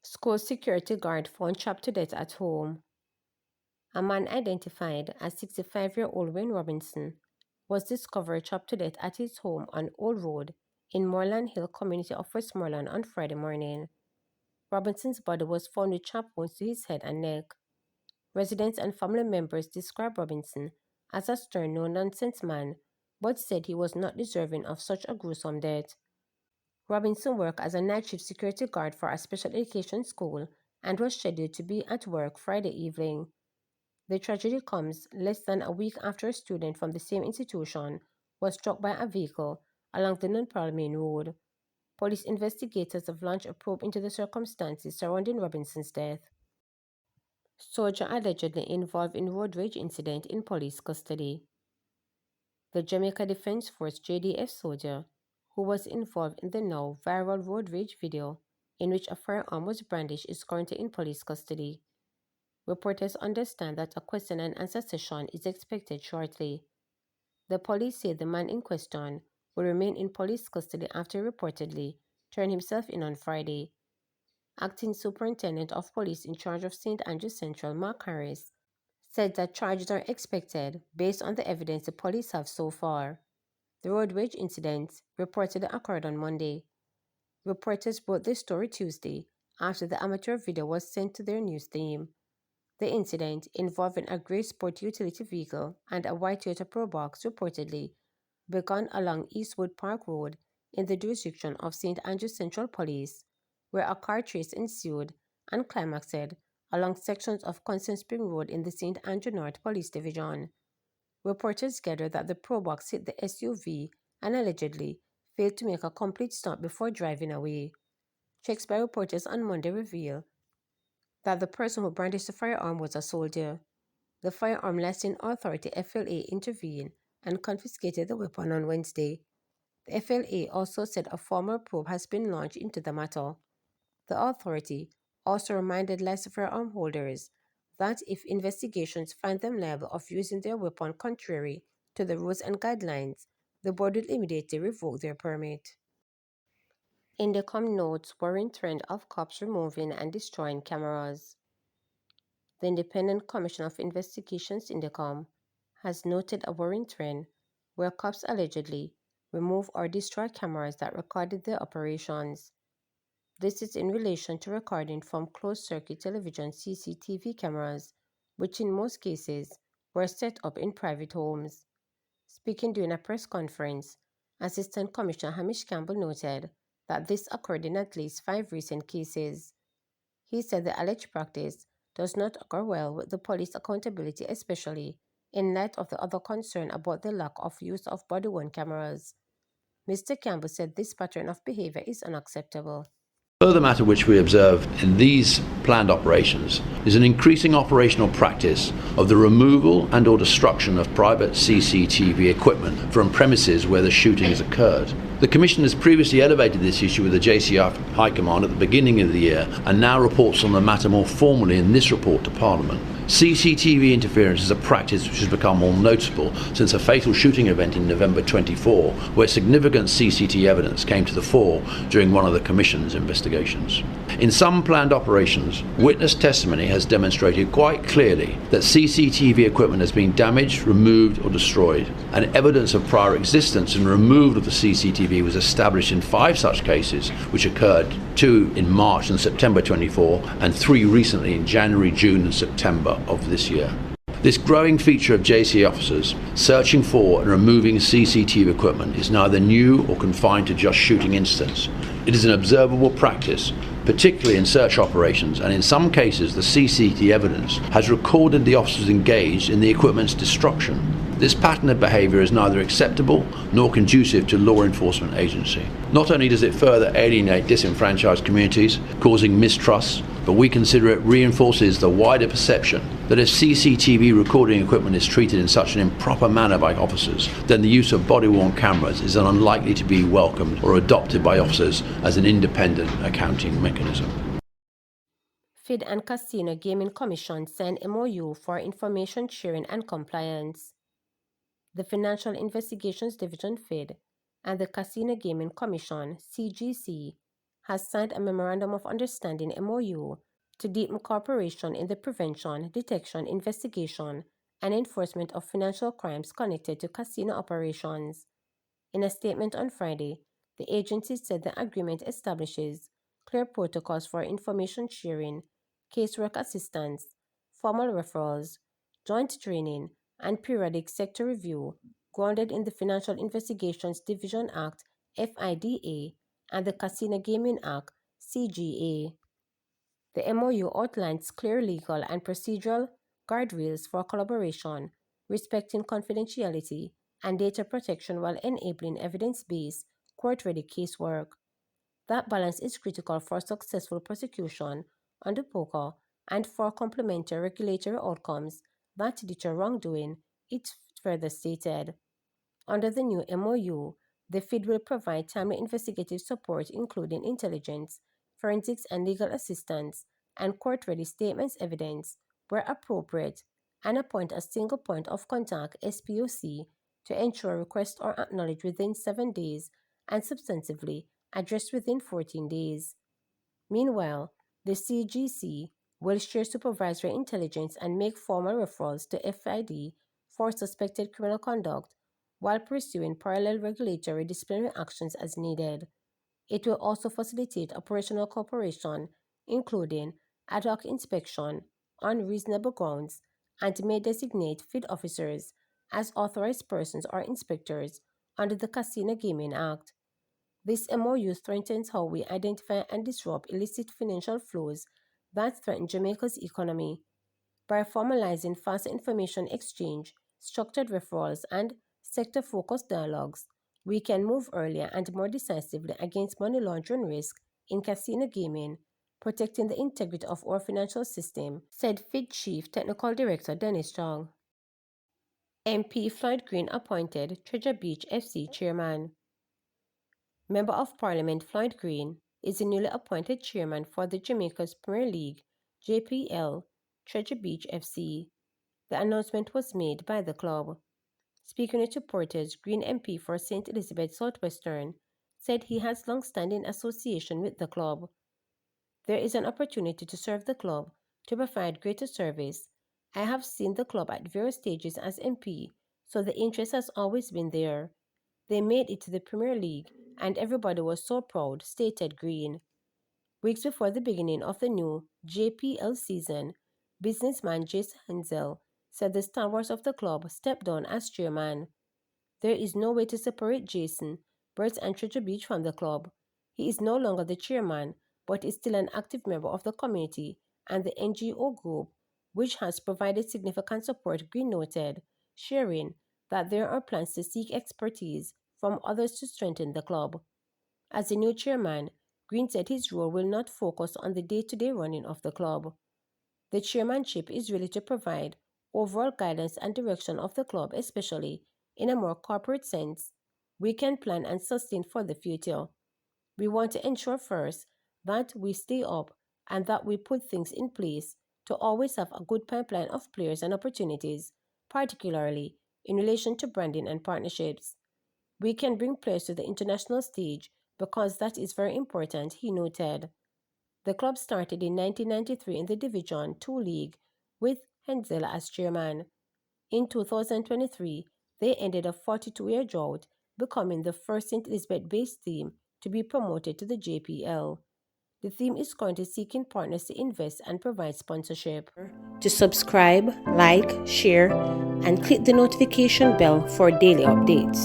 School security guard found trapped to death at home. A man identified as 65-year-old Wayne Robinson was discovered trapped to death at his home on Old Road in Moreland Hill community of Westmoreland on Friday morning. Robinson's body was found with sharp wounds to his head and neck. Residents and family members described Robinson as a stern, no-nonsense man, but said he was not deserving of such a gruesome death. Robinson worked as a night shift security guard for a special education school and was scheduled to be at work Friday evening. The tragedy comes less than a week after a student from the same institution was struck by a vehicle along the non-Main Road. Police investigators have launched a probe into the circumstances surrounding Robinson's death. Soldier allegedly involved in road rage incident in police custody. The Jamaica Defense Force JDF soldier, who was involved in the now viral road rage video in which a firearm was brandished, is currently in police custody. Reporters understand that a question and answer session is expected shortly. The police say the man in question will remain in police custody after he reportedly turned himself in on Friday. Acting Superintendent of Police in charge of St. Andrews Central, Mark Harris, said that charges are expected based on the evidence the police have so far. The road rage incident reportedly occurred on Monday. Reporters broke the story Tuesday after the amateur video was sent to their news team. The incident, involving a grey sport utility vehicle and a white Toyota Probox, reportedly began along Eastwood Park Road in the jurisdiction of St. Andrews Central Police, where a car chase ensued and climaxed along sections of Constant Spring Road in the St. Andrew North Police Division. Reporters gathered that the Probox hit the SUV and allegedly failed to make a complete stop before driving away. Checks by reporters on Monday revealed that the person who brandished the firearm was a soldier. The Firearm Licensing Authority (FLA) intervened and confiscated the weapon on Wednesday. The FLA also said a formal probe has been launched into the matter. The authority also reminded licensed firearm holders that if investigations find them liable of using their weapon contrary to the rules and guidelines, the board will immediately revoke their permit. Indicom notes worrying trend of cops removing and destroying cameras. The Independent Commission of Investigations Indicom has noted a worrying trend where cops allegedly remove or destroy cameras that recorded their operations. This is in relation to recording from closed-circuit television CCTV cameras, which in most cases were set up in private homes. Speaking during a press conference, Assistant Commissioner Hamish Campbell noted that this occurred in at least 5 recent cases. He said the alleged practice does not occur well with the police accountability, especially in light of the other concern about the lack of use of body-worn cameras. Mr. Campbell said this pattern of behavior is unacceptable. Further matter which we observe in these planned operations is an increasing operational practice of the removal and or destruction of private CCTV equipment from premises where the shooting has occurred. The Commission has previously elevated this issue with the JCR High Command at the beginning of the year and now reports on the matter more formally in this report to Parliament. CCTV interference is a practice which has become more noticeable since a fatal shooting event in November 24, where significant CCTV evidence came to the fore during one of the Commission's investigations. In some planned operations, witness testimony has demonstrated quite clearly that CCTV equipment has been damaged, removed or destroyed, and evidence of prior existence and removal of the CCTV was established in 5 such cases, which occurred 2 in March and September 24 and 3 recently in January, June and September of this year. This growing feature of JC officers searching for and removing CCTV equipment is neither new or confined to just shooting incidents. It is an observable practice, particularly in search operations, and in some cases the CCTV evidence has recorded the officers engaged in the equipment's destruction. This pattern of behaviour is neither acceptable nor conducive to law enforcement agency. Not only does it further alienate disenfranchised communities, causing mistrust, but we consider it reinforces the wider perception that if CCTV recording equipment is treated in such an improper manner by officers, then the use of body-worn cameras is unlikely to be welcomed or adopted by officers as an independent accounting mechanism. FID and Casino Gaming Commission signed MOU for information sharing and compliance. The Financial Investigations Division FID and the Casino Gaming Commission CGC has signed a Memorandum of Understanding MOU to deepen cooperation in the prevention, detection, investigation, and enforcement of financial crimes connected to casino operations. In a statement on Friday, the agency said the agreement establishes clear protocols for information sharing, casework assistance, formal referrals, joint training, and periodic sector review grounded in the Financial Investigations Division Act (FIDA) and the Casino Gaming Act (CGA). The MOU outlines clear legal and procedural guardrails for collaboration, respecting confidentiality and data protection while enabling evidence-based, court-ready casework. That balance is critical for successful prosecution under POCA and for complementary regulatory outcomes that deter wrongdoing, it further stated. Under the new MOU, the FID will provide timely investigative support including intelligence, forensics and legal assistance, and court-ready statements evidence where appropriate, and appoint a single point of contact SPOC to ensure requests are acknowledged within 7 days and substantively addressed within 14 days. Meanwhile, the CGC will share supervisory intelligence and make formal referrals to FID for suspected criminal conduct while pursuing parallel regulatory disciplinary actions as needed. It will also facilitate operational cooperation, including ad hoc inspection on reasonable grounds, and may designate FID officers as authorized persons or inspectors under the Casino Gaming Act. This MOU strengthens how we identify and disrupt illicit financial flows that threaten Jamaica's economy. By formalizing faster information exchange, structured referrals, and sector-focused dialogues, we can move earlier and more decisively against money laundering risk in casino gaming, protecting the integrity of our financial system, said FID Chief Technical Director Dennis Strong. MP Floyd Green appointed Treasure Beach FC chairman. Member of Parliament Floyd Green is the newly appointed chairman for the Jamaica's Premier League, JPL, Treasure Beach FC. The announcement was made by the club. Speaking with reporters, Green MP for St. Elizabeth Southwestern said he has long-standing association with the club. There is an opportunity to serve the club, to provide greater service. I have seen the club at various stages as MP, so the interest has always been there. They made it to the Premier League, and everybody was so proud, stated Green. Weeks before the beginning of the new JPL season, businessman Jason Hensel said the stalwarts of the club stepped down as chairman. There is no way to separate Jason, Brett and Treasure Beach from the club. He is no longer the chairman, but is still an active member of the community and the NGO group, which has provided significant support, Green noted, sharing that there are plans to seek expertise from others to strengthen the club. As the new chairman, Green said his role will not focus on the day-to-day running of the club. The chairmanship is really to provide overall guidance and direction of the club, especially in a more corporate sense. We can plan and sustain for the future. We want to ensure first that we stay up and that we put things in place to always have a good pipeline of players and opportunities, particularly in relation to branding and partnerships. We can bring players to the international stage because that is very important, he noted. The club started in 1993 in the Division Two League with Hensel as chairman. In 2023, they ended a 42-year drought, becoming the first St. Elizabeth-based team to be promoted to the JPL. The team is currently seeking partners to invest and provide sponsorship. To subscribe, like, share, and click the notification bell for daily updates.